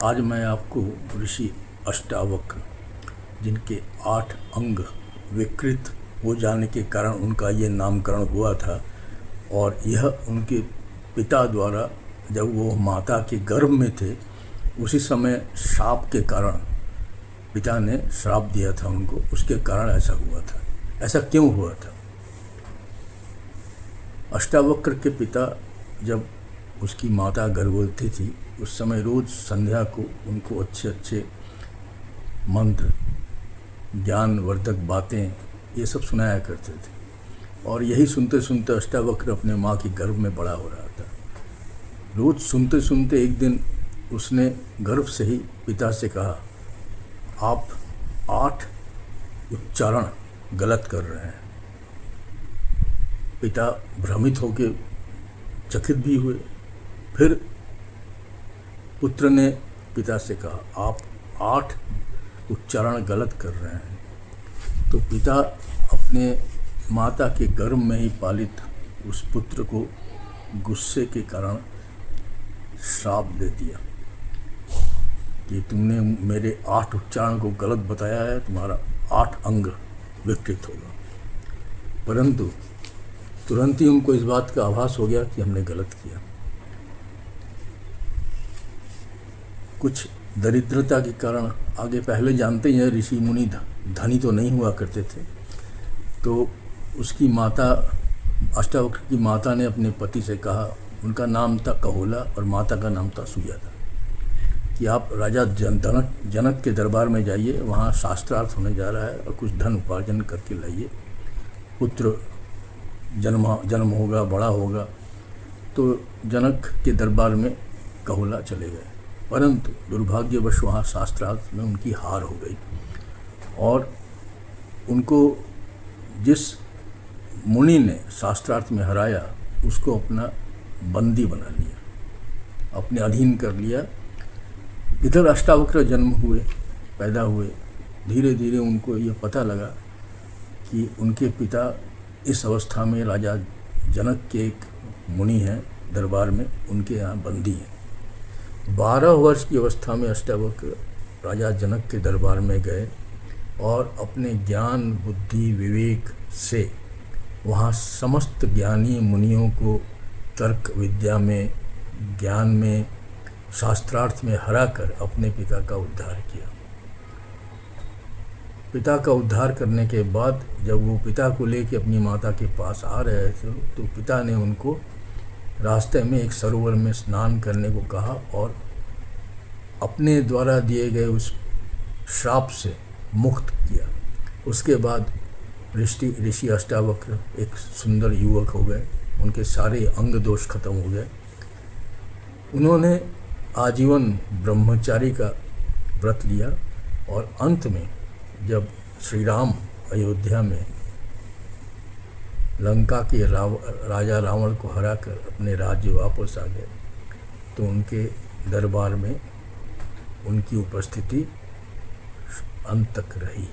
आज मैं आपको ऋषि अष्टावक्र, जिनके 8 अंग विकृत हो जाने के कारण उनका ये नामकरण हुआ था, और यह उनके पिता द्वारा जब वो माता के गर्भ में थे उसी समय श्राप के कारण पिता ने श्राप दिया था उनको, उसके कारण ऐसा हुआ था। ऐसा क्यों हुआ था? अष्टावक्र के पिता जब उसकी माता गर्भवती थी उस समय रोज़ संध्या को उनको अच्छे अच्छे मंत्र, ज्ञानवर्धक बातें ये सब सुनाया करते थे, और यही सुनते सुनते अष्टावक्र अपने माँ की गर्भ में बड़ा हो रहा था। रोज़ सुनते सुनते एक दिन उसने गर्भ से ही पिता से कहा, आप 8 उच्चारण गलत कर रहे हैं। पिता भ्रमित होकर चकित भी हुए। फिर पुत्र ने पिता से कहा, आप 8 उच्चारण गलत कर रहे हैं। तो पिता अपने माता के गर्भ में ही पालित उस पुत्र को गुस्से के कारण श्राप दे दिया कि तुमने मेरे 8 उच्चारण को गलत बताया है, तुम्हारा 8 अंग विकृत होगा। परंतु तुरंत ही उनको इस बात का आभास हो गया कि हमने गलत किया। कुछ दरिद्रता के कारण, आगे पहले जानते ही हैं ऋषि मुनि धनी तो नहीं हुआ करते थे, तो उसकी माता, अष्टावक्र की माता ने अपने पति से कहा, उनका नाम था कहोला और माता का नाम था सुजाता, कि आप राजा जनक के दरबार में जाइए, वहाँ शास्त्रार्थ होने जा रहा है और कुछ धन उपार्जन करके लाइए, पुत्र जन्म होगा, बड़ा होगा। तो जनक के दरबार में कहोला चले गए, परंतु दुर्भाग्यवश वहाँ शास्त्रार्थ में उनकी हार हो गई और उनको जिस मुनि ने शास्त्रार्थ में हराया उसको अपना बंदी बना लिया, अपने अधीन कर लिया। इधर अष्टावक्र जन्म हुए, पैदा हुए। धीरे धीरे उनको ये पता लगा कि उनके पिता इस अवस्था में राजा जनक के एक मुनि हैं दरबार में, उनके यहाँ बंदी हैं। 12 वर्ष की अवस्था में अष्टावक्र राजा जनक के दरबार में गए और अपने ज्ञान, बुद्धि, विवेक से वहाँ समस्त ज्ञानी मुनियों को तर्क विद्या में, ज्ञान में, शास्त्रार्थ में हराकर अपने पिता का उद्धार किया। पिता का उद्धार करने के बाद जब वो पिता को लेकर अपनी माता के पास आ रहे थे तो पिता ने उनको रास्ते में एक सरोवर में स्नान करने को कहा और अपने द्वारा दिए गए उस श्राप से मुक्त किया। उसके बाद ऋषि अष्टावक्र एक सुंदर युवक हो गए, उनके सारे अंग दोष खत्म हो गए। उन्होंने आजीवन ब्रह्मचारी का व्रत लिया और अंत में जब श्री राम अयोध्या में लंका के राजा रावण को हराकर अपने राज्य वापस आ गए तो उनके दरबार में उनकी उपस्थिति अंत तक रही।